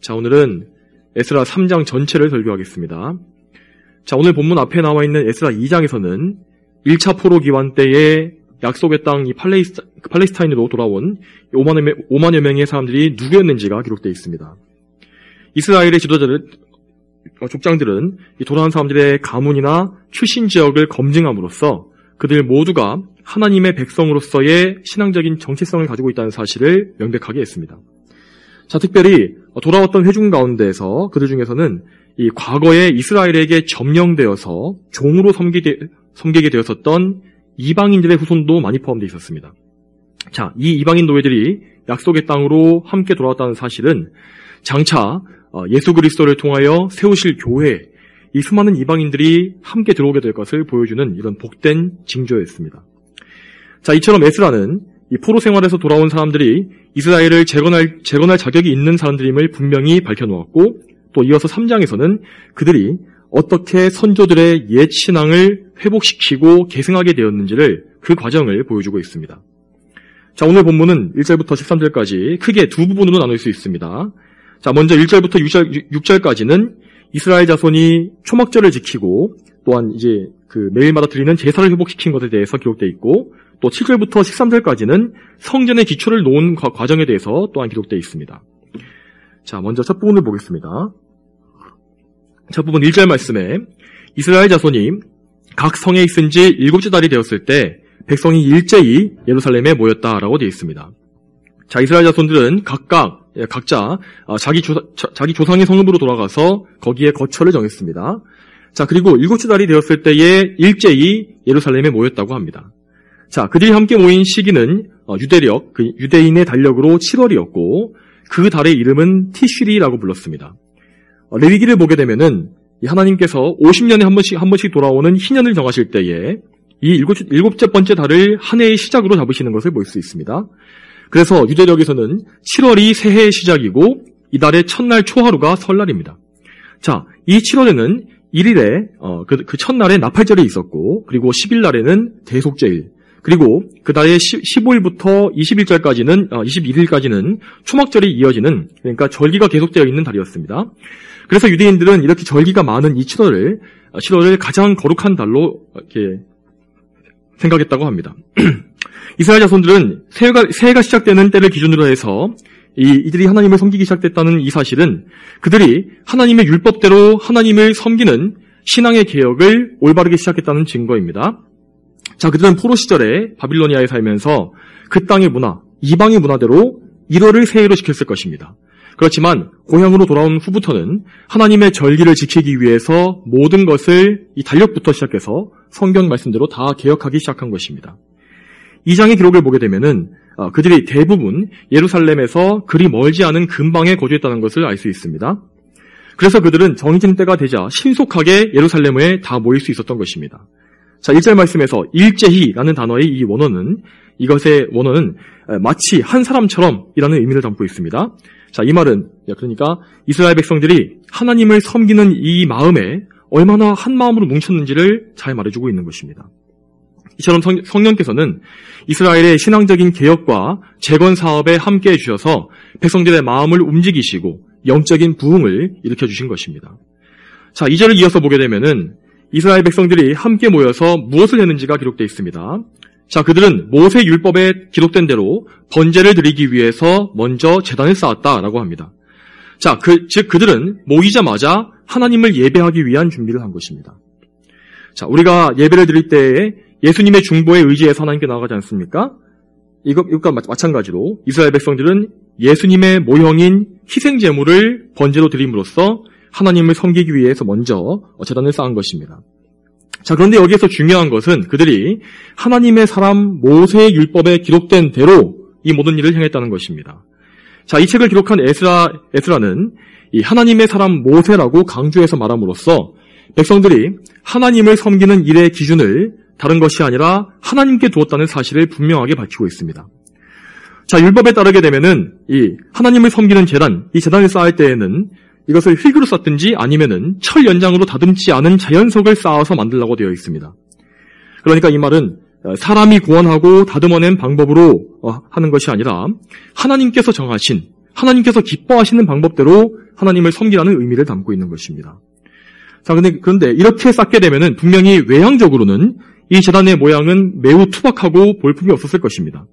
자, 오늘은 에스라 3장 전체를 설교하겠습니다. 자, 오늘 본문 앞에 나와 있는 에스라 2장에서는 1차 포로 기환 때에 약속의 땅 이 팔레스타인으로 돌아온 5만여 명의 사람들이 누구였는지가 기록되어 있습니다. 이스라엘의 지도자들, 족장들은 이 돌아온 사람들의 가문이나 출신 지역을 검증함으로써 그들 모두가 하나님의 백성으로서의 신앙적인 정체성을 가지고 있다는 사실을 명백하게 했습니다. 자, 특별히 돌아왔던 회중 가운데에서 그들 중에서는 이 과거에 이스라엘에게 점령되어서 종으로 섬기게 되었었던 이방인들의 후손도 많이 포함되어 있었습니다. 자, 이 이방인 노예들이 약속의 땅으로 함께 돌아왔다는 사실은 장차 예수 그리스도를 통하여 세우실 교회, 이 수많은 이방인들이 함께 들어오게 될 것을 보여주는 이런 복된 징조였습니다. 자, 이처럼 에스라는 이 포로 생활에서 돌아온 사람들이 이스라엘을 재건할 자격이 있는 사람들임을 분명히 밝혀놓았고, 또 이어서 3장에서는 그들이 어떻게 선조들의 옛 신앙을 회복시키고 계승하게 되었는지를 그 과정을 보여주고 있습니다. 자, 오늘 본문은 1절부터 13절까지 크게 두 부분으로 나눌 수 있습니다. 자, 먼저 1절부터 6절까지는 이스라엘 자손이 초막절을 지키고 또한 이제 그 매일마다 드리는 제사를 회복시킨 것에 대해서 기록되어 있고, 또 7절부터 13절까지는 성전의 기초를 놓은 과정에 대해서 또한 기록되어 있습니다. 자, 먼저 첫 부분을 보겠습니다. 첫 부분 1절 말씀에 이스라엘 자손이 각 성에 있은 지 7째 달이 되었을 때 백성이 일제히 예루살렘에 모였다라고 되어 있습니다. 자, 이스라엘 자손들은 각자 자기 조상의 성읍으로 돌아가서 거기에 거처를 정했습니다. 자, 그리고 7째 달이 되었을 때에 일제히 예루살렘에 모였다고 합니다. 자, 그들이 함께 모인 시기는 유대인의 달력으로 7월이었고 그 달의 이름은 티슈리라고 불렀습니다. 레위기를 보게 되면은 하나님께서 50년에 한 번씩 돌아오는 희년을 정하실 때에 이 7번째 달을 한 해의 시작으로 잡으시는 것을 볼 수 있습니다. 그래서 유대력에서는 7월이 새해의 시작이고 이 달의 첫날 초하루가 설날입니다. 자, 이 7월에는 1일에 그 첫날에 나팔절이 있었고, 그리고 10일 날에는 대속제일, 그리고 그 달의 15일부터 21일까지는 초막절이 이어지는, 그러니까 절기가 계속되어 있는 달이었습니다. 그래서 유대인들은 이렇게 절기가 많은 이 7월을 가장 거룩한 달로 이렇게 생각했다고 합니다. 이스라엘 자손들은 새해가 시작되는 때를 기준으로 해서 이들이 하나님을 섬기기 시작됐다는 이 사실은 그들이 하나님의 율법대로 하나님을 섬기는 신앙의 개혁을 올바르게 시작했다는 증거입니다. 자, 그들은 포로 시절에 바빌로니아에 살면서 그 땅의 문화, 이방의 문화대로 1월을 새해로 지켰을 것입니다. 그렇지만 고향으로 돌아온 후부터는 하나님의 절기를 지키기 위해서 모든 것을 이 달력부터 시작해서 성경 말씀대로 다 개혁하기 시작한 것입니다. 2장의 기록을 보게 되면은 그들이 대부분 예루살렘에서 그리 멀지 않은 근방에 거주했다는 것을 알 수 있습니다. 그래서 그들은 정해진 때가 되자 신속하게 예루살렘에 다 모일 수 있었던 것입니다. 자, 1절 말씀에서 일제히라는 단어의 이것의 원어는 마치 한 사람처럼 이라는 의미를 담고 있습니다. 자, 이 말은 그러니까 이스라엘 백성들이 하나님을 섬기는 이 마음에 얼마나 한 마음으로 뭉쳤는지를 잘 말해주고 있는 것입니다. 이처럼 성령께서는 이스라엘의 신앙적인 개혁과 재건 사업에 함께해 주셔서 백성들의 마음을 움직이시고 영적인 부흥을 일으켜주신 것입니다. 자, 2절을 이어서 보게 되면은 이스라엘 백성들이 함께 모여서 무엇을 했는지가 기록되어 있습니다. 자, 그들은 모세 율법에 기록된 대로 번제를 드리기 위해서 먼저 제단을 쌓았다라고 합니다. 자, 즉 그들은 모이자마자 하나님을 예배하기 위한 준비를 한 것입니다. 자, 우리가 예배를 드릴 때에 예수님의 중보에 의지해서 하나님께 나아가지 않습니까? 이것과 마찬가지로 이스라엘 백성들은 예수님의 모형인 희생제물을 번제로 드림으로써 하나님을 섬기기 위해서 먼저 제단을 쌓은 것입니다. 자, 그런데 여기에서 중요한 것은 그들이 하나님의 사람 모세의 율법에 기록된 대로 이 모든 일을 행했다는 것입니다. 자, 이 책을 기록한 에스라는 이 하나님의 사람 모세라고 강조해서 말함으로써 백성들이 하나님을 섬기는 일의 기준을 다른 것이 아니라 하나님께 두었다는 사실을 분명하게 밝히고 있습니다. 자, 율법에 따르게 되면은 이 하나님을 섬기는 제단, 이 제단을 쌓을 때에는 이것을 흙으로 쌓든지 아니면은 철 연장으로 다듬지 않은 자연석을 쌓아서 만들라고 되어 있습니다. 그러니까 이 말은 사람이 고안하고 다듬어낸 방법으로 하는 것이 아니라 하나님께서 정하신 하나님께서 기뻐하시는 방법대로 하나님을 섬기라는 의미를 담고 있는 것입니다. 자, 그런데 이렇게 쌓게 되면은 분명히 외향적으로는 이 제단의 모양은 매우 투박하고 볼품이 없었을 것입니다.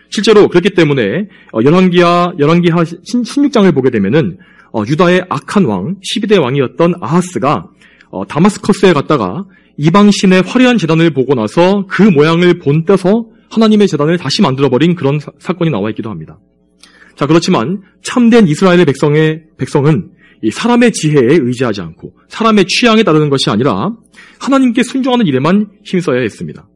실제로 그렇기 때문에 열왕기하 16장을 보게 되면은 유다의 악한 왕, 12대 왕이었던 아하스가 다마스커스에 갔다가 이방신의 화려한 제단을 보고 나서 그 모양을 본떠서 하나님의 제단을 다시 만들어버린 그런 사건이 나와 있기도 합니다. 자, 그렇지만 참된 이스라엘의 백성은 이 사람의 지혜에 의지하지 않고 사람의 취향에 따르는 것이 아니라 하나님께 순종하는 일에만 힘써야 했습니다.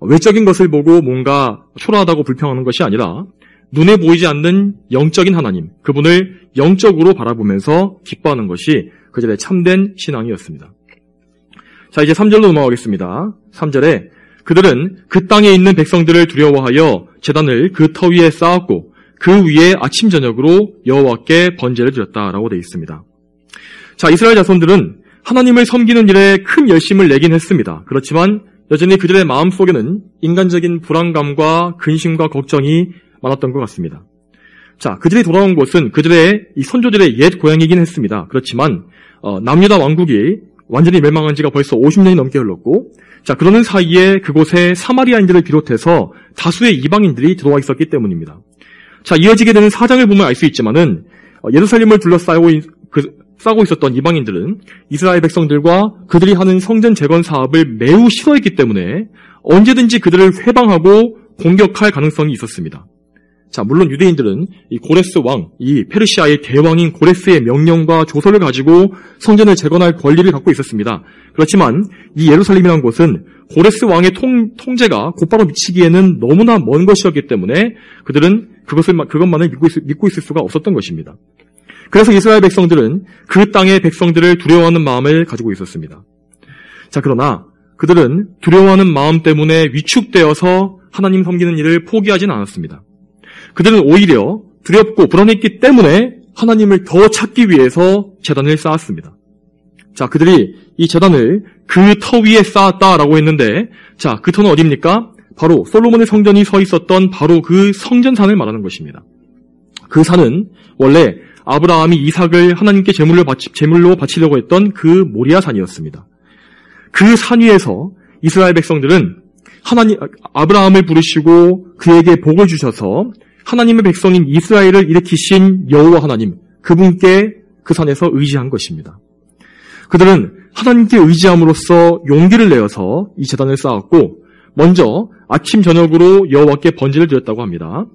외적인 것을 보고 뭔가 초라하다고 불평하는 것이 아니라 눈에 보이지 않는 영적인 하나님, 그분을 영적으로 바라보면서 기뻐하는 것이 그들의 참된 신앙이었습니다. 자, 이제 3절로 넘어가겠습니다. 3절에 그들은 그 땅에 있는 백성들을 두려워하여 제단을 그 터 위에 쌓았고 그 위에 아침 저녁으로 여호와께 번제를 드렸다라고 되어 있습니다. 자, 이스라엘 자손들은 하나님을 섬기는 일에 큰 열심을 내긴 했습니다. 그렇지만 여전히 그들의 마음속에는 인간적인 불안감과 근심과 걱정이 많았던 것 같습니다. 자, 그들이 돌아온 곳은 그들의 이 선조들의 옛 고향이긴 했습니다. 그렇지만 남유다 왕국이 완전히 멸망한 지가 벌써 50년이 넘게 흘렀고, 자, 그러는 사이에 그곳에 사마리아인들을 비롯해서 다수의 이방인들이 들어와 있었기 때문입니다. 자, 이어지게 되는 사장을 보면 알 수 있지만은 예루살렘을 둘러싸고 있었던 이방인들은 이스라엘 백성들과 그들이 하는 성전 재건 사업을 매우 싫어했기 때문에 언제든지 그들을 회방하고 공격할 가능성이 있었습니다. 자, 물론 유대인들은 이 고레스 왕, 이 페르시아의 대왕인 고레스의 명령과 조서를 가지고 성전을 재건할 권리를 갖고 있었습니다. 그렇지만 이 예루살렘이라는 곳은 고레스 왕의 통제가 곧바로 미치기에는 너무나 먼 것이었기 때문에 그들은 그것만을 믿고 있을 수가 없었던 것입니다. 그래서 이스라엘 백성들은 그 땅의 백성들을 두려워하는 마음을 가지고 있었습니다. 자, 그러나 그들은 두려워하는 마음 때문에 위축되어서 하나님 섬기는 일을 포기하진 않았습니다. 그들은 오히려 두렵고 불안했기 때문에 하나님을 더 찾기 위해서 제단을 쌓았습니다. 자, 그들이 이 제단을 그 터 위에 쌓았다라고 했는데, 자, 그 터는 어디입니까? 바로 솔로몬의 성전이 서 있었던 바로 그 성전산을 말하는 것입니다. 그 산은 원래 아브라함이 이삭을 하나님께 제물로 바치려고 했던 그 모리아 산이었습니다. 그 산 위에서 이스라엘 백성들은 아브라함을 부르시고 그에게 복을 주셔서 하나님의 백성인 이스라엘을 일으키신 여호와 하나님, 그분께 그 산에서 의지한 것입니다. 그들은 하나님께 의지함으로써 용기를 내어서 이 제단을 쌓았고, 먼저 아침 저녁으로 여호와께 번제를 드렸다고 합니다.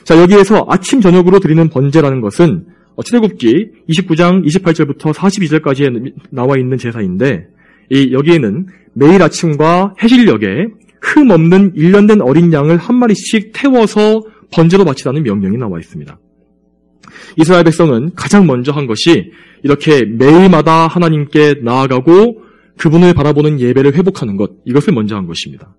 자, 여기에서 아침 저녁으로 드리는 번제라는 것은 출애굽기 29장 28절부터 42절까지에 나와 있는 제사인데, 여기에는 매일 아침과 해질녘에 흠 없는 1년 된 어린 양을 한 마리씩 태워서 번제로 바치라는 명령이 나와 있습니다. 이스라엘 백성은 가장 먼저 한 것이 이렇게 매일마다 하나님께 나아가고 그분을 바라보는 예배를 회복하는 것, 이것을 먼저 한 것입니다.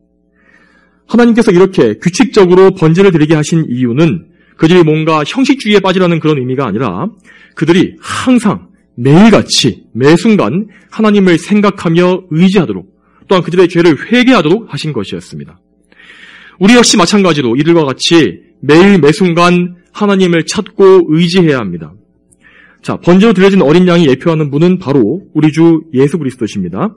하나님께서 이렇게 규칙적으로 번제를 드리게 하신 이유는 그들이 뭔가 형식주의에 빠지라는 그런 의미가 아니라 그들이 항상 매일같이 매순간 하나님을 생각하며 의지하도록, 또한 그들의 죄를 회개하도록 하신 것이었습니다. 우리 역시 마찬가지로 이들과 같이 매일 매순간 하나님을 찾고 의지해야 합니다. 자, 번제로 드려진 어린 양이 예표하는 분은 바로 우리 주 예수 그리스도십니다.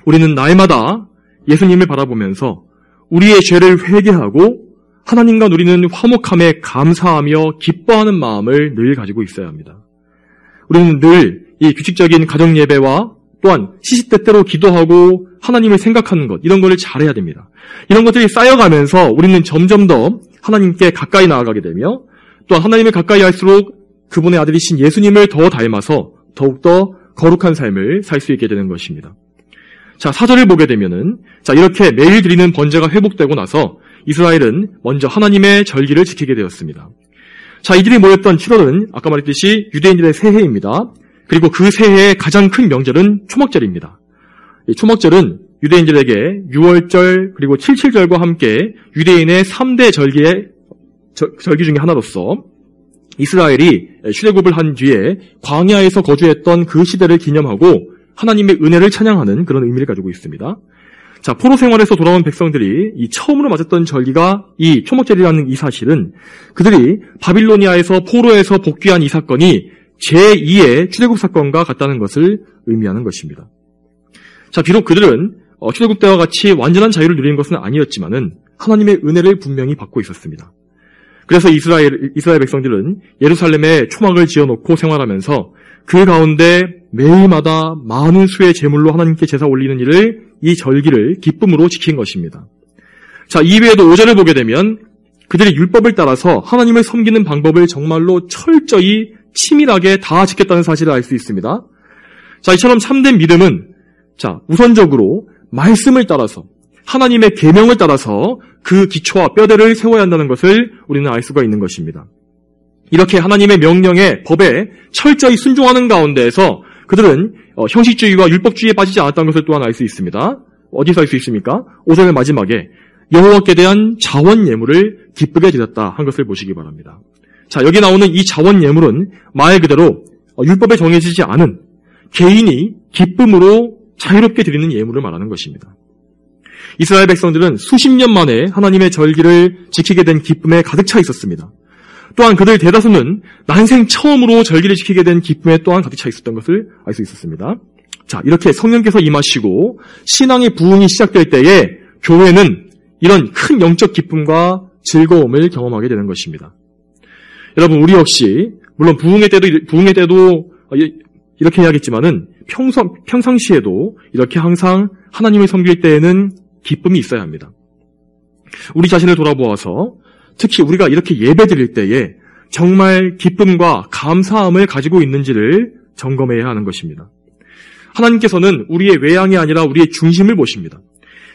우리는 날마다 예수님을 바라보면서 우리의 죄를 회개하고 하나님과 누리는 화목함에 감사하며 기뻐하는 마음을 늘 가지고 있어야 합니다. 우리는 늘 이 규칙적인 가정 예배와 또한 시시때때로 기도하고 하나님을 생각하는 것, 이런 것을 잘해야 됩니다. 이런 것들이 쌓여가면서 우리는 점점 더 하나님께 가까이 나아가게 되며, 또한 하나님을 가까이 할수록 그분의 아들이신 예수님을 더 닮아서 더욱더 거룩한 삶을 살 수 있게 되는 것입니다. 자, 4절을 보게 되면은, 자, 이렇게 매일 드리는 번제가 회복되고 나서 이스라엘은 먼저 하나님의 절기를 지키게 되었습니다. 자, 이들이 모였던 7월은 아까 말했듯이 유대인들의 새해입니다. 그리고 그 새해의 가장 큰 명절은 초막절입니다. 이 초막절은 유대인들에게 6월절 그리고 77절과 함께 유대인의 3대 절기 중에 하나로서 이스라엘이 출애굽을 한 뒤에 광야에서 거주했던 그 시대를 기념하고 하나님의 은혜를 찬양하는 그런 의미를 가지고 있습니다. 자, 포로 생활에서 돌아온 백성들이 이 처음으로 맞았던 절기가 이 초막절이라는 이 사실은 그들이 바빌로니아에서 포로에서 복귀한 이 사건이 제2의 출애굽 사건과 같다는 것을 의미하는 것입니다. 자, 비록 그들은 출애굽 때와 같이 완전한 자유를 누리는 것은 아니었지만은 하나님의 은혜를 분명히 받고 있었습니다. 그래서 이스라엘 백성들은 예루살렘에 초막을 지어놓고 생활하면서 그 가운데 매일마다 많은 수의 제물로 하나님께 제사 올리는 일을 이 절기를 기쁨으로 지킨 것입니다. 자, 이외에도 5절을 보게 되면 그들이 율법을 따라서 하나님을 섬기는 방법을 정말로 철저히 치밀하게 다 지켰다는 사실을 알 수 있습니다. 자, 이처럼 참된 믿음은 자, 우선적으로 말씀을 따라서 하나님의 계명을 따라서 그 기초와 뼈대를 세워야 한다는 것을 우리는 알 수가 있는 것입니다. 이렇게 하나님의 명령에 법에 철저히 순종하는 가운데에서 그들은 형식주의와 율법주의에 빠지지 않았다는 것을 또한 알 수 있습니다. 어디서 알 수 있습니까? 5절 마지막에 여호와께 대한 자원 예물을 기쁘게 드렸다 한 것을 보시기 바랍니다. 자, 여기 나오는 이 자원 예물은 말 그대로 율법에 정해지지 않은 개인이 기쁨으로 자유롭게 드리는 예물을 말하는 것입니다. 이스라엘 백성들은 수십 년 만에 하나님의 절기를 지키게 된 기쁨에 가득 차 있었습니다. 또한 그들 대다수는 난생 처음으로 절기를 지키게 된 기쁨에 또한 가득 차 있었던 것을 알 수 있었습니다. 자, 이렇게 성령께서 임하시고 신앙의 부흥이 시작될 때에 교회는 이런 큰 영적 기쁨과 즐거움을 경험하게 되는 것입니다. 여러분, 우리 역시 물론 부흥의 때도 이렇게 해야겠지만은 평상시에도 이렇게 항상 하나님을 섬길 때에는 기쁨이 있어야 합니다. 우리 자신을 돌아보아서 특히 우리가 이렇게 예배 드릴 때에 정말 기쁨과 감사함을 가지고 있는지를 점검해야 하는 것입니다. 하나님께서는 우리의 외양이 아니라 우리의 중심을 보십니다.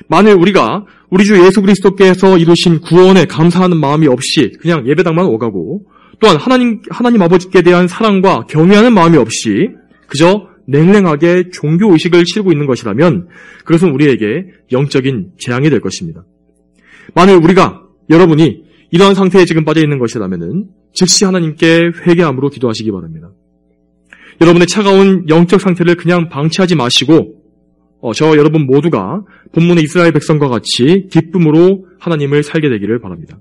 만일 우리가 우리 주 예수 그리스도께서 이루신 구원에 감사하는 마음이 없이 그냥 예배당만 오가고 또한 하나님 아버지께 대한 사랑과 경외하는 마음이 없이 그저 냉랭하게 종교의식을 치르고 있는 것이라면 그것은 우리에게 영적인 재앙이 될 것입니다. 만일 여러분이 이러한 상태에 지금 빠져 있는 것이라면 즉시 하나님께 회개함으로 기도하시기 바랍니다. 여러분의 차가운 영적 상태를 그냥 방치하지 마시고 저와 여러분 모두가 본문의 이스라엘 백성과 같이 기쁨으로 하나님을 살게 되기를 바랍니다.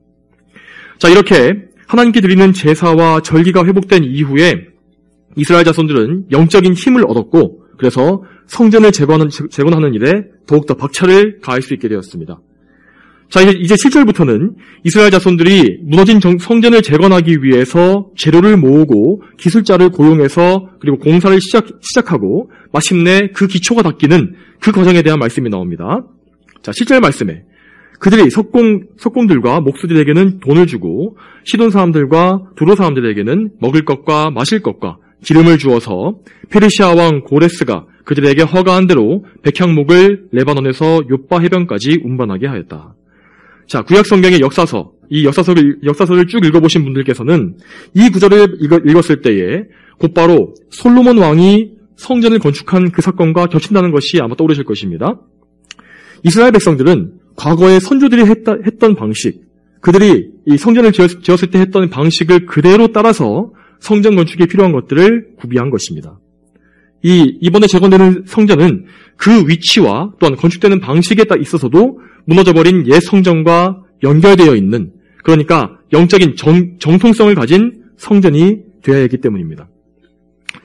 자, 이렇게 하나님께 드리는 제사와 절기가 회복된 이후에 이스라엘 자손들은 영적인 힘을 얻었고 그래서 성전을 재건하는 일에 더욱더 박차를 가할 수 있게 되었습니다. 자, 이제 7절부터는 이스라엘 자손들이 무너진 성전을 재건하기 위해서 재료를 모으고 기술자를 고용해서 그리고 공사를 시작하고 마침내 그 기초가 닦이는 그 과정에 대한 말씀이 나옵니다. 자, 7절 말씀에 그들이 석공들과 목수들에게는 돈을 주고 시돈 사람들과 두로 사람들에게는 먹을 것과 마실 것과 기름을 주어서 페르시아 왕 고레스가 그들에게 허가한 대로 백향목을 레바논에서 요빠 해변까지 운반하게 하였다. 자, 구약 성경의 이 역사서를 쭉 읽어보신 분들께서는 이 구절을 읽었을 때에 곧바로 솔로몬 왕이 성전을 건축한 그 사건과 겹친다는 것이 아마 떠오르실 것입니다. 이스라엘 백성들은 과거에 선조들이 했던 방식, 그들이 이 성전을 지었을 때 했던 방식을 그대로 따라서 성전 건축에 필요한 것들을 구비한 것입니다. 이번에 재건되는 성전은 그 위치와 또한 건축되는 방식에 있어서도 무너져버린 옛 성전과 연결되어 있는, 그러니까 영적인 정통성을 가진 성전이 되어야 했기 때문입니다.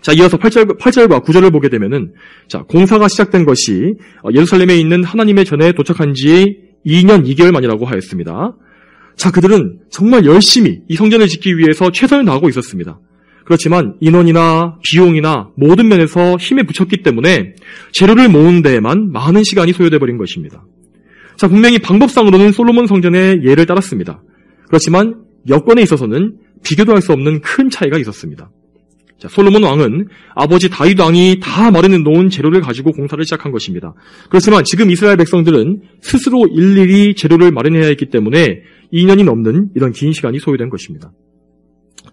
자, 이어서 8절과 9절을 보게 되면은, 자, 공사가 시작된 것이 예루살렘에 있는 하나님의 전에 도착한 지 2년 2개월 만이라고 하였습니다. 자, 그들은 정말 열심히 이 성전을 짓기 위해서 최선을 다하고 있었습니다. 그렇지만 인원이나 비용이나 모든 면에서 힘에 부쳤기 때문에 재료를 모으는 데에만 많은 시간이 소요돼 버린 것입니다. 자, 분명히 방법상으로는 솔로몬 성전의 예를 따랐습니다. 그렇지만 여건에 있어서는 비교도 할 수 없는 큰 차이가 있었습니다. 자, 솔로몬 왕은 아버지 다윗 왕이 다 마련해 놓은 재료를 가지고 공사를 시작한 것입니다. 그렇지만 지금 이스라엘 백성들은 스스로 일일이 재료를 마련해야 했기 때문에 2년이 넘는 이런 긴 시간이 소요된 것입니다.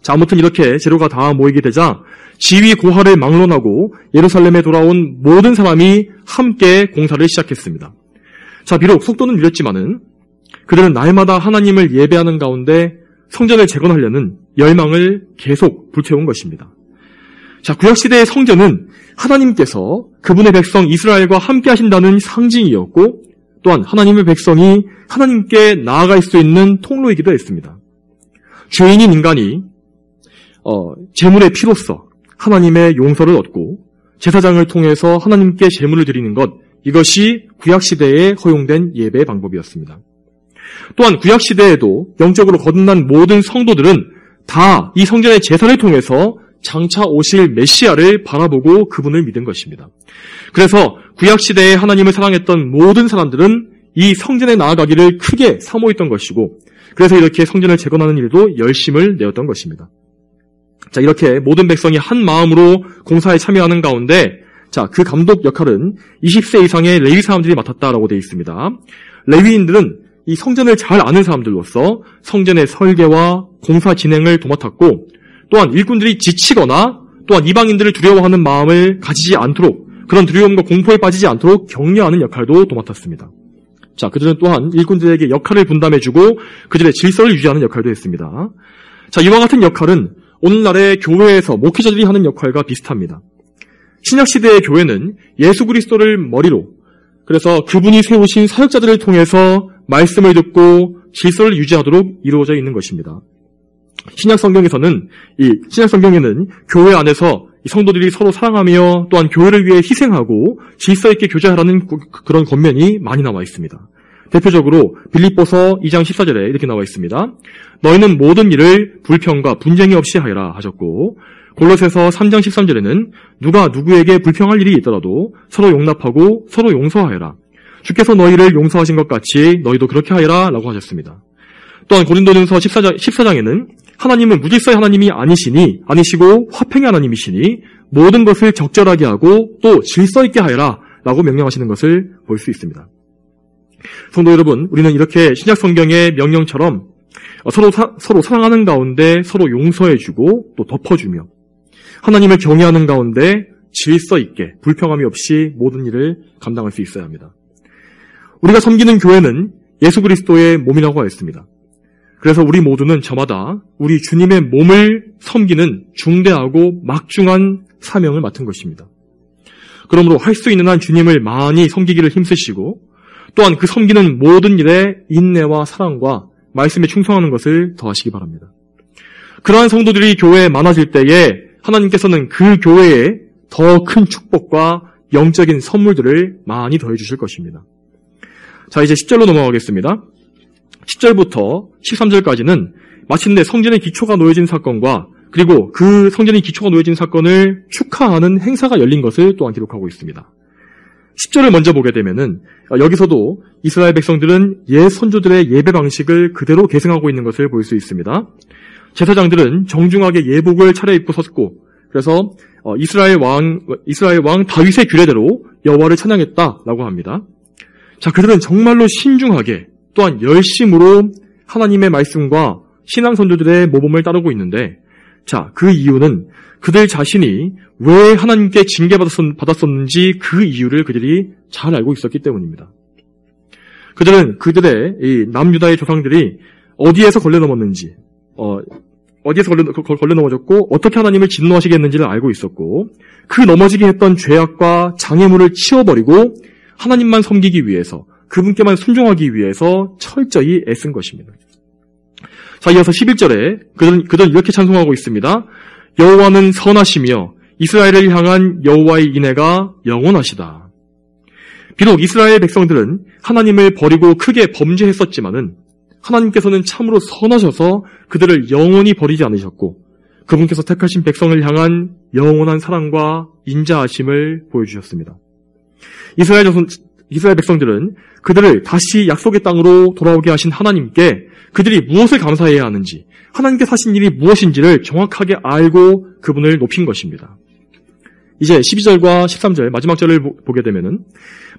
자, 아무튼 이렇게 재료가 다 모이게 되자 지위 고하를 막론하고 예루살렘에 돌아온 모든 사람이 함께 공사를 시작했습니다. 자, 비록 속도는 느렸지만은 그들은 날마다 하나님을 예배하는 가운데 성전을 재건하려는 열망을 계속 불태운 것입니다. 자, 구약시대의 성전은 하나님께서 그분의 백성 이스라엘과 함께 하신다는 상징이었고 또한 하나님의 백성이 하나님께 나아갈 수 있는 통로이기도 했습니다. 죄인인 인간이 제물의 피로써 하나님의 용서를 얻고 제사장을 통해서 하나님께 제물을 드리는 것, 이것이 구약시대에 허용된 예배의 방법이었습니다. 또한 구약시대에도 영적으로 거듭난 모든 성도들은 다 이 성전의 제사를 통해서 장차 오실 메시아를 바라보고 그분을 믿은 것입니다. 그래서 구약시대에 하나님을 사랑했던 모든 사람들은 이 성전에 나아가기를 크게 사모했던 것이고, 그래서 이렇게 성전을 재건하는 일도 열심을 내었던 것입니다. 자, 이렇게 모든 백성이 한 마음으로 공사에 참여하는 가운데, 자, 그 감독 역할은 20세 이상의 레위 사람들이 맡았다라고 되어 있습니다. 레위인들은 이 성전을 잘 아는 사람들로서 성전의 설계와 공사 진행을 도맡았고, 또한 일꾼들이 지치거나 또한 이방인들을 두려워하는 마음을 가지지 않도록, 그런 두려움과 공포에 빠지지 않도록 격려하는 역할도 도맡았습니다. 자, 그들은 또한 일꾼들에게 역할을 분담해주고 그들의 질서를 유지하는 역할도 했습니다. 자, 이와 같은 역할은 오늘날의 교회에서 목회자들이 하는 역할과 비슷합니다. 신약시대의 교회는 예수 그리스도를 머리로, 그래서 그분이 세우신 사역자들을 통해서 말씀을 듣고 질서를 유지하도록 이루어져 있는 것입니다. 신약성경에는 교회 안에서 성도들이 서로 사랑하며 또한 교회를 위해 희생하고 질서 있게 교제하라는 그런 권면이 많이 나와 있습니다. 대표적으로 빌립보서 2장 14절에 이렇게 나와 있습니다. 너희는 모든 일을 불평과 분쟁이 없이 하여라 하셨고, 골로새서 3장 13절에는 누가 누구에게 불평할 일이 있더라도 서로 용납하고 서로 용서하여라. 주께서 너희를 용서하신 것 같이 너희도 그렇게 하여라 라고 하셨습니다. 또한 고린도전서 14장에는 하나님은 무질서의 하나님이 아니시고 화평의 하나님이시니 모든 것을 적절하게 하고 또 질서 있게 하여라 라고 명령하시는 것을 볼 수 있습니다. 성도 여러분, 우리는 이렇게 신약 성경의 명령처럼 서로 사랑하는 가운데 서로 용서해주고 또 덮어주며 하나님을 경외하는 가운데 질서 있게 불평함이 없이 모든 일을 감당할 수 있어야 합니다. 우리가 섬기는 교회는 예수 그리스도의 몸이라고 하였습니다. 그래서 우리 모두는 저마다 우리 주님의 몸을 섬기는 중대하고 막중한 사명을 맡은 것입니다. 그러므로 할 수 있는 한 주님을 많이 섬기기를 힘쓰시고 또한 그 섬기는 모든 일에 인내와 사랑과 말씀에 충성하는 것을 더하시기 바랍니다. 그러한 성도들이 교회에 많아질 때에 하나님께서는 그 교회에 더 큰 축복과 영적인 선물들을 많이 더해 주실 것입니다. 자, 이제 10절로 넘어가겠습니다. 10절부터 13절까지는 마침내 성전의 기초가 놓여진 사건과 그리고 그 성전의 기초가 놓여진 사건을 축하하는 행사가 열린 것을 또한 기록하고 있습니다. 10절을 먼저 보게 되면은 여기서도 이스라엘 백성들은 옛 선조들의 예배 방식을 그대로 계승하고 있는 것을 볼 수 있습니다. 제사장들은 정중하게 예복을 차려입고 섰고, 그래서 이스라엘 왕 다윗의 규례대로 여호와를 찬양했다라고 합니다. 자, 그들은 정말로 신중하게 또한 열심으로 하나님의 말씀과 신앙 선조들의 모범을 따르고 있는데, 자, 그 이유는 그들 자신이 왜 하나님께 징계받았었는지 그 이유를 그들이 잘 알고 있었기 때문입니다. 그들은 그들의 이 남유다의 조상들이 어디에서 걸려 넘어졌고 어떻게 하나님을 진노하시겠는지를 알고 있었고, 그 넘어지게 했던 죄악과 장애물을 치워버리고 하나님만 섬기기 위해서, 그분께만 순종하기 위해서 철저히 애쓴 것입니다. 자, 이어서 11절에 그들은 이렇게 찬송하고 있습니다. 여호와는 선하시며 이스라엘을 향한 여호와의 인애가 영원하시다. 비록 이스라엘 백성들은 하나님을 버리고 크게 범죄했었지만은 하나님께서는 참으로 선하셔서 그들을 영원히 버리지 않으셨고 그분께서 택하신 백성을 향한 영원한 사랑과 인자하심을 보여주셨습니다. 이스라엘 백성들은 그들을 다시 약속의 땅으로 돌아오게 하신 하나님께 그들이 무엇을 감사해야 하는지, 하나님께서 하신 일이 무엇인지를 정확하게 알고 그분을 높인 것입니다. 이제 12절과 13절 마지막 절을 보게 되면은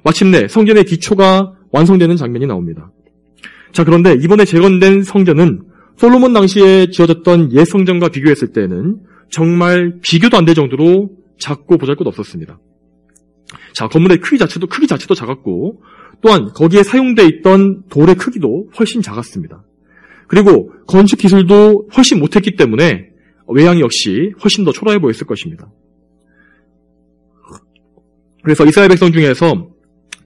마침내 성전의 기초가 완성되는 장면이 나옵니다. 자, 그런데 이번에 재건된 성전은 솔로몬 당시에 지어졌던 옛 성전과 비교했을 때는 정말 비교도 안 될 정도로 작고 보잘것없었습니다. 자, 건물의 크기 자체도 작았고 또한 거기에 사용되어 있던 돌의 크기도 훨씬 작았습니다. 그리고 건축 기술도 훨씬 못했기 때문에 외양 역시 훨씬 더 초라해 보였을 것입니다. 그래서 이스라엘 백성 중에서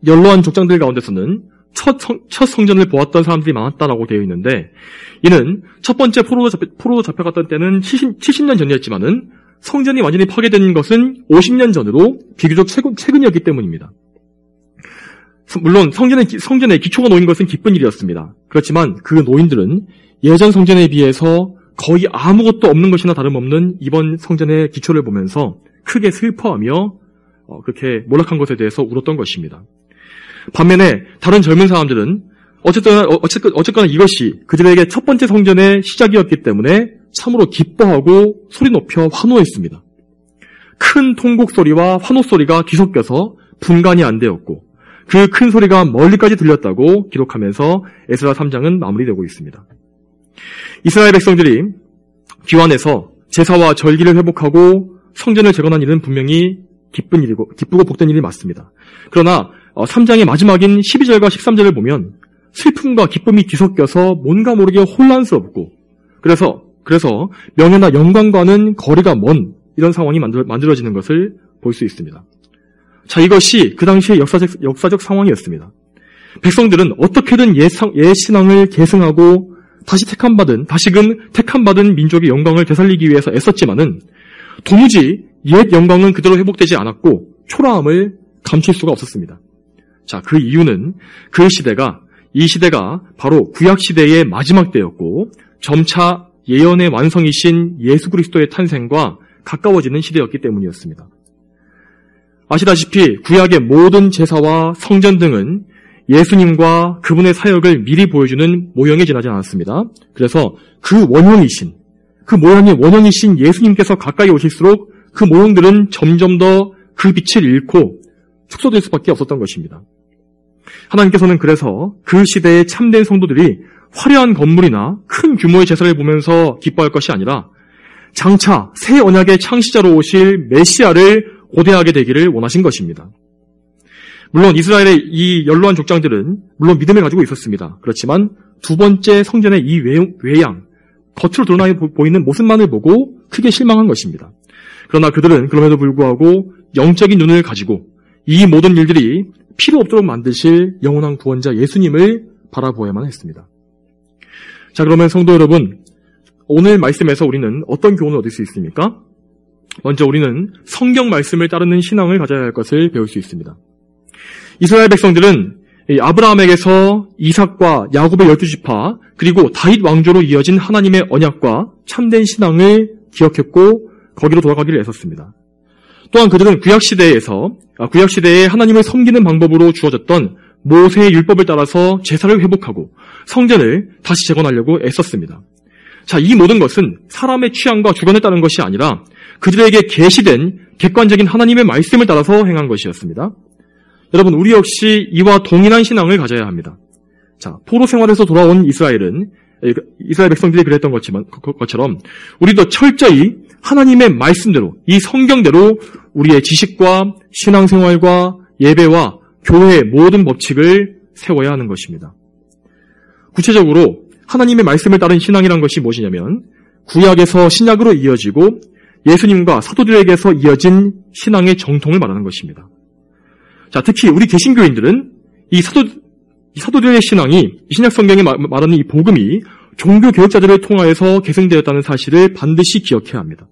연로한 족장들 가운데서는 첫 성전을 보았던 사람들이 많았다라고 되어 있는데, 이는 첫 번째 포로로 잡혀갔던 때는 70년 전이었지만은 성전이 완전히 파괴된 것은 50년 전으로 비교적 최근이었기 때문입니다. 물론 성전에 기초가 놓인 것은 기쁜 일이었습니다. 그렇지만 그 노인들은 예전 성전에 비해서 거의 아무것도 없는 것이나 다름없는 이번 성전의 기초를 보면서 크게 슬퍼하며 그렇게 몰락한 것에 대해서 울었던 것입니다. 반면에 다른 젊은 사람들은 어쨌거나 이것이 그들에게 첫 번째 성전의 시작이었기 때문에 참으로 기뻐하고 소리 높여 환호했습니다. 큰 통곡 소리와 환호 소리가 뒤섞여서 분간이 안 되었고 그 큰 소리가 멀리까지 들렸다고 기록하면서 에스라 3장은 마무리되고 있습니다. 이스라엘 백성들이 귀환해서 제사와 절기를 회복하고 성전을 재건한 일은 분명히 기쁘고 복된 일이 맞습니다. 그러나 3장의 마지막인 12절과 13절을 보면 슬픔과 기쁨이 뒤섞여서 뭔가 모르게 혼란스럽고 그래서 명예나 영광과는 거리가 먼 이런 상황이 만들어지는 것을 볼 수 있습니다. 자, 이것이 그 당시의 역사적 상황이었습니다. 백성들은 어떻게든 옛 신앙을 계승하고 다시금 택함받은 민족의 영광을 되살리기 위해서 애썼지만은 도무지 옛 영광은 그대로 회복되지 않았고 초라함을 감출 수가 없었습니다. 자, 그 이유는 이 시대가 바로 구약 시대의 마지막 때였고 점차 예언의 완성이신 예수 그리스도의 탄생과 가까워지는 시대였기 때문이었습니다. 아시다시피 구약의 모든 제사와 성전 등은 예수님과 그분의 사역을 미리 보여주는 모형에 지나지 않았습니다. 그래서 그 모형의 원형이신 예수님께서 가까이 오실수록 그 모형들은 점점 더 그 빛을 잃고 축소될 수밖에 없었던 것입니다. 하나님께서는 그래서 그 시대의 참된 성도들이 화려한 건물이나 큰 규모의 제사를 보면서 기뻐할 것이 아니라 장차 새 언약의 창시자로 오실 메시아를 고대하게 되기를 원하신 것입니다. 물론 이스라엘의 이 연로한 족장들은 물론 믿음을 가지고 있었습니다. 그렇지만 두 번째 성전의 이 외양, 겉으로 드러나 보이는 모습만을 보고 크게 실망한 것입니다. 그러나 그들은 그럼에도 불구하고 영적인 눈을 가지고 이 모든 일들이 필요 없도록 만드실 영원한 구원자 예수님을 바라보아야만 했습니다. 자, 그러면 성도 여러분, 오늘 말씀에서 우리는 어떤 교훈을 얻을 수 있습니까? 먼저 우리는 성경 말씀을 따르는 신앙을 가져야 할 것을 배울 수 있습니다. 이스라엘 백성들은 아브라함에게서 이삭과 야곱의 12지파 그리고 다윗 왕조로 이어진 하나님의 언약과 참된 신앙을 기억했고 거기로 돌아가기를 애썼습니다. 또한 그들은 구약시대에 하나님을 섬기는 방법으로 주어졌던 모세의 율법을 따라서 제사를 회복하고 성전을 다시 재건하려고 애썼습니다. 자, 이 모든 것은 사람의 취향과 주관에 따른 것이 아니라 그들에게 계시된 객관적인 하나님의 말씀을 따라서 행한 것이었습니다. 여러분, 우리 역시 이와 동일한 신앙을 가져야 합니다. 자, 포로 생활에서 돌아온 이스라엘 백성들이 그랬던 것처럼 우리도 철저히 하나님의 말씀대로, 이 성경대로 우리의 지식과 신앙생활과 예배와 교회의 모든 법칙을 세워야 하는 것입니다. 구체적으로 하나님의 말씀을 따른 신앙이란 것이 무엇이냐면 구약에서 신약으로 이어지고 예수님과 사도들에게서 이어진 신앙의 정통을 말하는 것입니다. 자, 특히 우리 개신교인들은 이 사도들의 신앙이 이 신약 성경에 말하는 이 복음이 종교 개혁자들을 통하여서 계승되었다는 사실을 반드시 기억해야 합니다.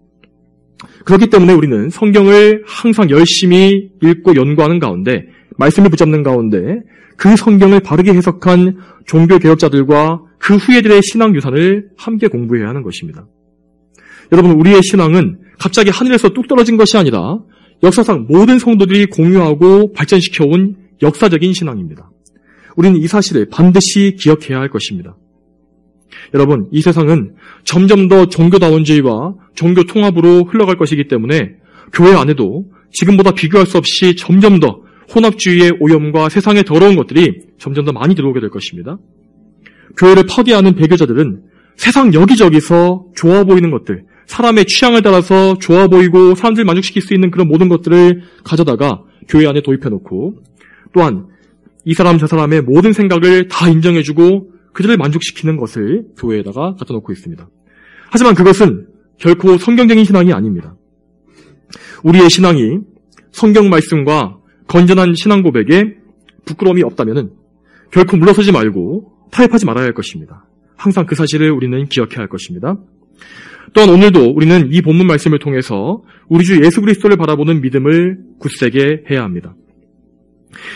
그렇기 때문에 우리는 성경을 항상 열심히 읽고 연구하는 가운데 말씀을 붙잡는 가운데 그 성경을 바르게 해석한 종교 개혁자들과 그 후예들의 신앙 유산을 함께 공부해야 하는 것입니다. 여러분, 우리의 신앙은 갑자기 하늘에서 뚝 떨어진 것이 아니라 역사상 모든 성도들이 공유하고 발전시켜온 역사적인 신앙입니다. 우리는 이 사실을 반드시 기억해야 할 것입니다. 여러분, 이 세상은 점점 더 종교다원주의와 종교 통합으로 흘러갈 것이기 때문에 교회 안에도 지금보다 비교할 수 없이 점점 더 혼합주의의 오염과 세상의 더러운 것들이 점점 더 많이 들어오게 될 것입니다. 교회를 파괴하는 배교자들은 세상 여기저기서 좋아 보이는 것들, 사람의 취향을 따라서 좋아 보이고 사람들 만족시킬 수 있는 그런 모든 것들을 가져다가 교회 안에 도입해놓고 또한 이 사람 저 사람의 모든 생각을 다 인정해주고 그들을 만족시키는 것을 교회에다가 갖다 놓고 있습니다. 하지만 그것은 결코 성경적인 신앙이 아닙니다. 우리의 신앙이 성경 말씀과 건전한 신앙 고백에 부끄러움이 없다면은 결코 물러서지 말고 타협하지 말아야 할 것입니다. 항상 그 사실을 우리는 기억해야 할 것입니다. 또한 오늘도 우리는 이 본문 말씀을 통해서 우리 주 예수 그리스도를 바라보는 믿음을 굳세게 해야 합니다.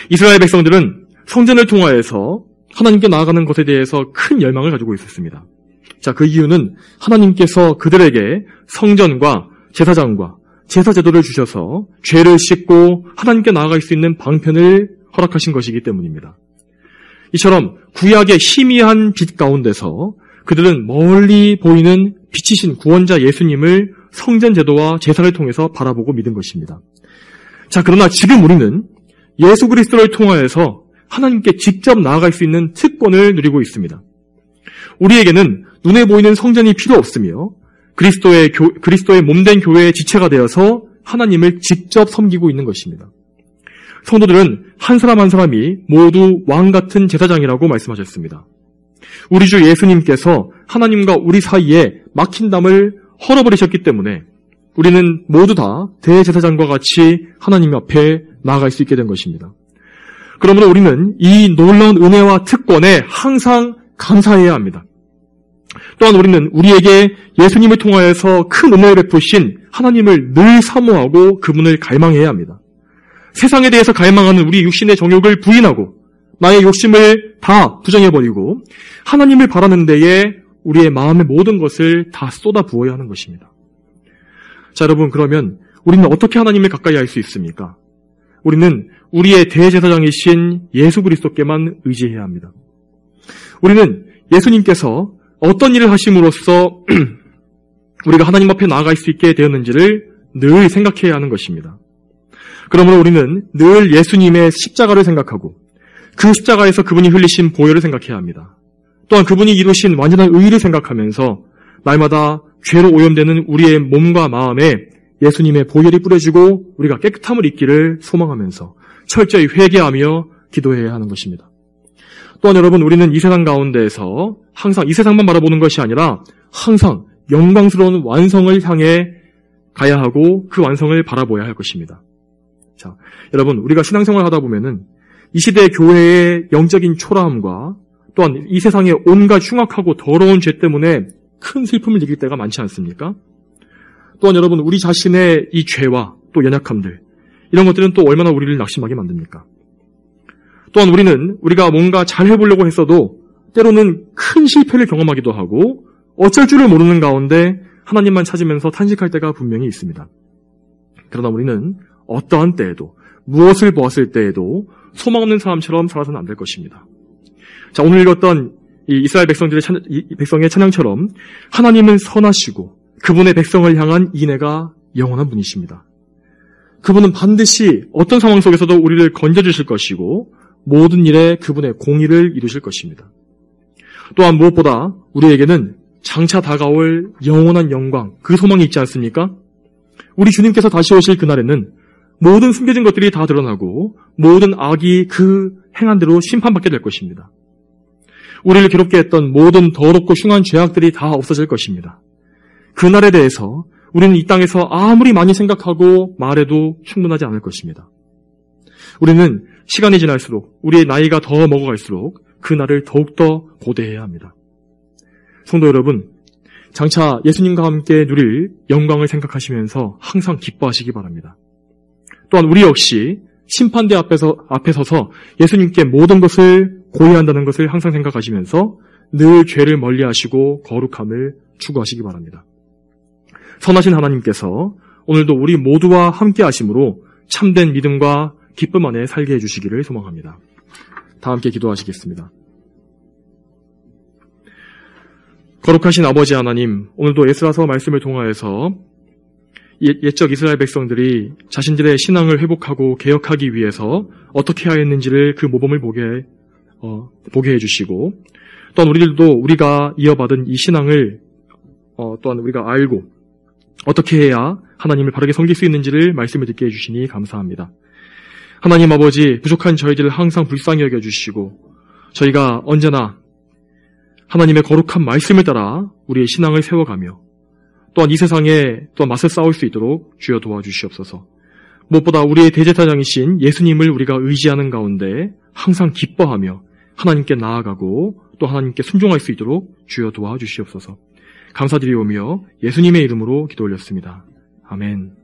이스라엘 백성들은 성전을 통하여서 하나님께 나아가는 것에 대해서 큰 열망을 가지고 있었습니다. 자, 그 이유는 하나님께서 그들에게 성전과 제사장과 제사 제도를 주셔서 죄를 씻고 하나님께 나아갈 수 있는 방편을 허락하신 것이기 때문입니다. 이처럼 구약의 희미한 빛 가운데서 그들은 멀리 보이는 빛이신 구원자 예수님을 성전 제도와 제사를 통해서 바라보고 믿은 것입니다. 자, 그러나 지금 우리는 예수 그리스도를 통하여서 하나님께 직접 나아갈 수 있는 특권을 누리고 있습니다. 우리에게는 눈에 보이는 성전이 필요 없으며 그리스도의 몸된 교회의 지체가 되어서 하나님을 직접 섬기고 있는 것입니다. 성도들은 한 사람 한 사람이 모두 왕 같은 제사장이라고 말씀하셨습니다. 우리 주 예수님께서 하나님과 우리 사이에 막힌 담을 헐어버리셨기 때문에 우리는 모두 다 대제사장과 같이 하나님 앞에 나아갈 수 있게 된 것입니다. 그러므로 우리는 이 놀라운 은혜와 특권에 항상 감사해야 합니다. 또한 우리는 우리에게 예수님을 통하여서 큰 은혜를 베푸신 하나님을 늘 사모하고 그분을 갈망해야 합니다. 세상에 대해서 갈망하는 우리 육신의 정욕을 부인하고 나의 욕심을 다 부정해버리고 하나님을 바라는 데에 우리의 마음의 모든 것을 다 쏟아 부어야 하는 것입니다. 자, 여러분, 그러면 우리는 어떻게 하나님을 가까이 할 수 있습니까? 우리는 우리의 대제사장이신 예수 그리스도께만 의지해야 합니다. 우리는 예수님께서 어떤 일을 하심으로써 우리가 하나님 앞에 나아갈 수 있게 되었는지를 늘 생각해야 하는 것입니다. 그러므로 우리는 늘 예수님의 십자가를 생각하고 그 십자가에서 그분이 흘리신 보혈을 생각해야 합니다. 또한 그분이 이루신 완전한 의의를 생각하면서 날마다 죄로 오염되는 우리의 몸과 마음에 예수님의 보혈이 뿌려지고 우리가 깨끗함을 잊기를 소망하면서 철저히 회개하며 기도해야 하는 것입니다. 또한 여러분, 우리는 이 세상 가운데에서 항상 이 세상만 바라보는 것이 아니라 항상 영광스러운 완성을 향해 가야 하고 그 완성을 바라보아야 할 것입니다. 자, 여러분, 우리가 신앙생활을 하다 보면은 이 시대 교회의 영적인 초라함과 또한 이 세상의 온갖 흉악하고 더러운 죄 때문에 큰 슬픔을 느낄 때가 많지 않습니까? 또한 여러분, 우리 자신의 이 죄와 또 연약함들, 이런 것들은 또 얼마나 우리를 낙심하게 만듭니까? 또한 우리가 뭔가 잘 해보려고 했어도 때로는 큰 실패를 경험하기도 하고 어쩔 줄을 모르는 가운데 하나님만 찾으면서 탄식할 때가 분명히 있습니다. 그러나 우리는 어떠한 때에도 무엇을 보았을 때에도 소망 없는 사람처럼 살아서는 안 될 것입니다. 자, 오늘 읽었던 이 이스라엘 백성의 찬양처럼 하나님은 선하시고 그분의 백성을 향한 인애가 영원한 분이십니다. 그분은 반드시 어떤 상황 속에서도 우리를 건져주실 것이고 모든 일에 그분의 공의를 이루실 것입니다. 또한 무엇보다 우리에게는 장차 다가올 영원한 영광, 그 소망이 있지 않습니까? 우리 주님께서 다시 오실 그날에는 모든 숨겨진 것들이 다 드러나고 모든 악이 그 행한 대로 심판받게 될 것입니다. 우리를 괴롭게 했던 모든 더럽고 흉한 죄악들이 다 없어질 것입니다. 그날에 대해서 우리는 이 땅에서 아무리 많이 생각하고 말해도 충분하지 않을 것입니다. 우리는 시간이 지날수록 우리의 나이가 더 먹어갈수록 그날을 더욱더 고대해야 합니다. 성도 여러분, 장차 예수님과 함께 누릴 영광을 생각하시면서 항상 기뻐하시기 바랍니다. 또한 우리 역시 심판대 앞에 서서 예수님께 모든 것을 고해한다는 것을 항상 생각하시면서 늘 죄를 멀리하시고 거룩함을 추구하시기 바랍니다. 선하신 하나님께서 오늘도 우리 모두와 함께 하심으로 참된 믿음과 기쁨 안에 살게 해주시기를 소망합니다. 다 함께 기도하시겠습니다. 거룩하신 아버지 하나님, 오늘도 에스라서 말씀을 통하여서 옛적 이스라엘 백성들이 자신들의 신앙을 회복하고 개혁하기 위해서 어떻게 하였는지를 그 모범을 보게 해주시고, 또한 우리들도 우리가 이어받은 이 신앙을 또한 우리가 알고 어떻게 해야 하나님을 바르게 섬길 수 있는지를 말씀을 듣게 해주시니 감사합니다. 하나님 아버지, 부족한 저희들을 항상 불쌍히 여겨주시고 저희가 언제나 하나님의 거룩한 말씀을 따라 우리의 신앙을 세워가며 또한 이 세상에 또한 맞서 싸울 수 있도록 주여 도와주시옵소서. 무엇보다 우리의 대제사장이신 예수님을 우리가 의지하는 가운데 항상 기뻐하며 하나님께 나아가고 또 하나님께 순종할 수 있도록 주여 도와주시옵소서. 감사드리오며 예수님의 이름으로 기도 올렸습니다. 아멘.